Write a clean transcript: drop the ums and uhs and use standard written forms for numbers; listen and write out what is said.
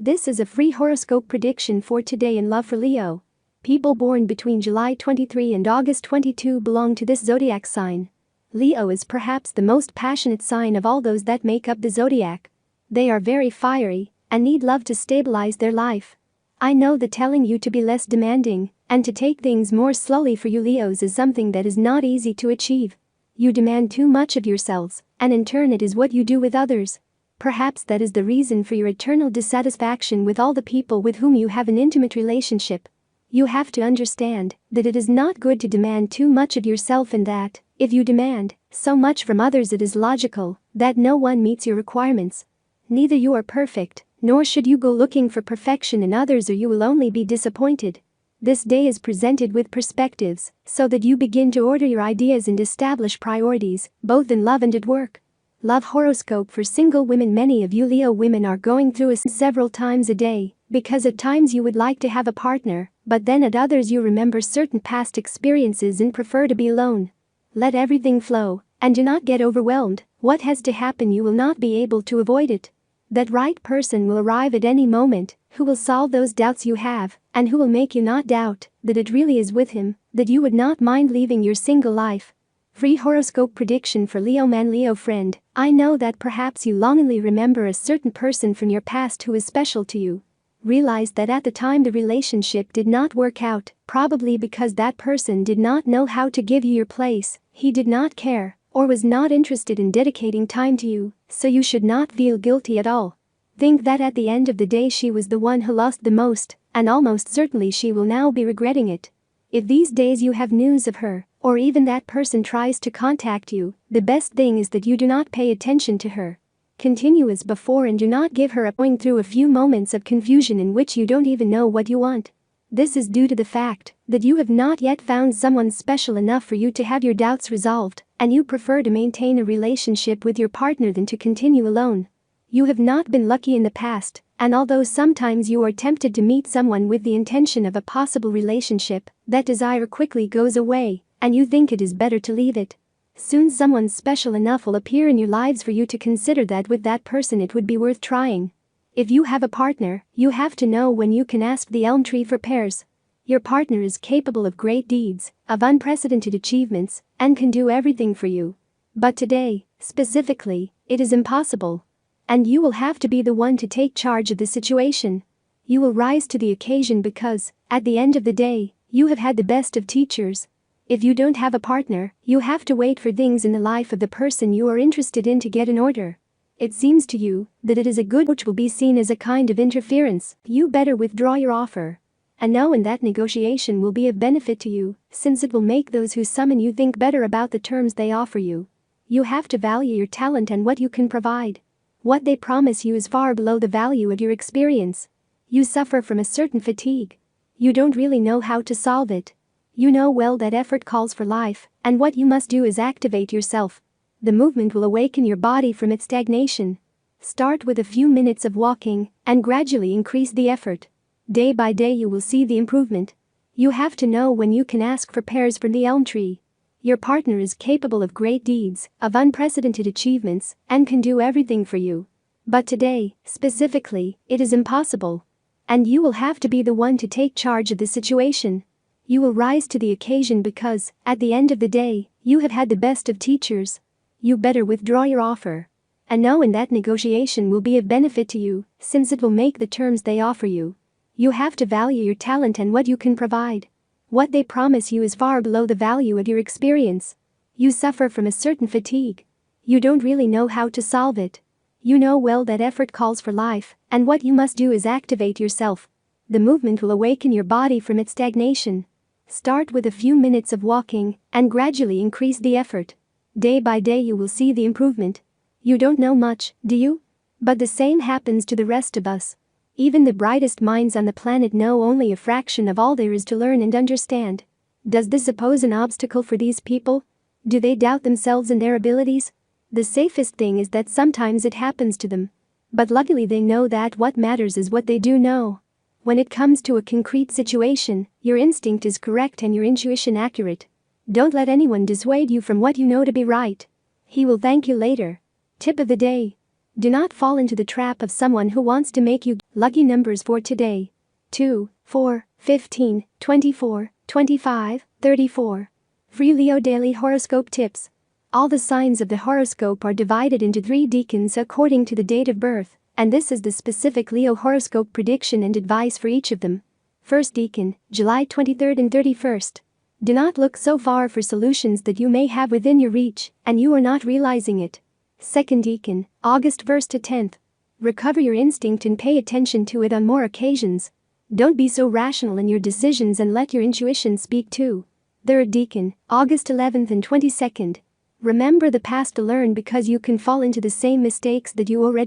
This is a free horoscope prediction for today in love for Leo. People born between July 23 and August 22 belong to this zodiac sign. Leo is perhaps the most passionate sign of all those that make up the zodiac. They are very fiery and need love to stabilize their life. I know that telling you to be less demanding and to take things more slowly for you Leos is something that is not easy to achieve. You demand too much of yourselves, and in turn it is what you do with others. Perhaps that is the reason for your eternal dissatisfaction with all the people with whom you have an intimate relationship. You have to understand that it is not good to demand too much of yourself and that, if you demand so much from others it is logical that no one meets your requirements. Neither you are perfect, nor should you go looking for perfection in others or you will only be disappointed. This day is presented with perspectives so that you begin to order your ideas and establish priorities, both in love and at work. Love horoscope for single women. Many of you Leo women are going through a several times a day because at times you would like to have a partner, but then at others you remember certain past experiences and prefer to be alone. Let everything flow and do not get overwhelmed. What has to happen you will not be able to avoid it. That right person will arrive at any moment who will solve those doubts you have and who will make you not doubt that it really is with him, that you would not mind leaving your single life. Free horoscope prediction for Leo man. Leo friend, I know that perhaps you longingly remember a certain person from your past who is special to you. Realize that at the time the relationship did not work out, probably because that person did not know how to give you your place, he did not care, or was not interested in dedicating time to you, so you should not feel guilty at all. Think that at the end of the day she was the one who lost the most, and almost certainly she will now be regretting it. If these days you have news of her, or even that person tries to contact you, the best thing is that you do not pay attention to her. Continue as before and do not give her going through a few moments of confusion in which you don't even know what you want. This is due to the fact that you have not yet found someone special enough for you to have your doubts resolved, and you prefer to maintain a relationship with your partner than to continue alone. You have not been lucky in the past, and although sometimes you are tempted to meet someone with the intention of a possible relationship, that desire quickly goes away, and you think it is better to leave it. Soon someone special enough will appear in your lives for you to consider that with that person it would be worth trying. If you have a partner, you have to know when you can ask the elm tree for pears. Your partner is capable of great deeds, of unprecedented achievements, and can do everything for you. But today, specifically, it is impossible. And you will have to be the one to take charge of the situation. You will rise to the occasion because, at the end of the day, you have had the best of teachers. If you don't have a partner, you have to wait for things in the life of the person you are interested in to get in order. It seems to you that it is a good which will be seen as a kind of interference. You better withdraw your offer. And know in that negotiation will be of benefit to you, since it will make those who summon you think better about the terms they offer you. You have to value your talent and what you can provide. What they promise you is far below the value of your experience. You suffer from a certain fatigue. You don't really know how to solve it. You know well that effort calls for life, and what you must do is activate yourself. The movement will awaken your body from its stagnation. Start with a few minutes of walking, and gradually increase the effort. Day by day you will see the improvement. You have to know when you can ask for pears from the elm tree. Your partner is capable of great deeds, of unprecedented achievements, and can do everything for you. But today, specifically, it is impossible. And you will have to be the one to take charge of the situation. You will rise to the occasion because, at the end of the day, you have had the best of teachers. You better withdraw your offer. And know in that negotiation will be of benefit to you, since it will make the terms they offer you. You have to value your talent and what you can provide. What they promise you is far below the value of your experience. You suffer from a certain fatigue. You don't really know how to solve it. You know well that effort calls for life, and what you must do is activate yourself. The movement will awaken your body from its stagnation. Start with a few minutes of walking, and gradually increase the effort. Day by day you will see the improvement. You don't know much, do you? But the same happens to the rest of us. Even the brightest minds on the planet know only a fraction of all there is to learn and understand. Does this pose an obstacle for these people? Do they doubt themselves and their abilities? The safest thing is that sometimes it happens to them. But luckily they know that what matters is what they do know. When it comes to a concrete situation, your instinct is correct and your intuition accurate. Don't let anyone dissuade you from what you know to be right. He will thank you later. Tip of the day. Do not fall into the trap of someone who wants to make you. Lucky numbers for today: 2, 4, 15, 24, 25, 34. Free Leo Daily Horoscope Tips. All the signs of the horoscope are divided into 3 decans according to the date of birth, and this is the specific Leo horoscope prediction and advice for each of them. First decan, July 23rd and 31st. Do not look so far for solutions that you may have within your reach, and you are not realizing it. Second decan, August 1st to 10th. Recover your instinct and pay attention to it on more occasions. Don't be so rational in your decisions and let your intuition speak too. Third decan, August 11th and 22nd. Remember the past to learn because you can fall into the same mistakes that you already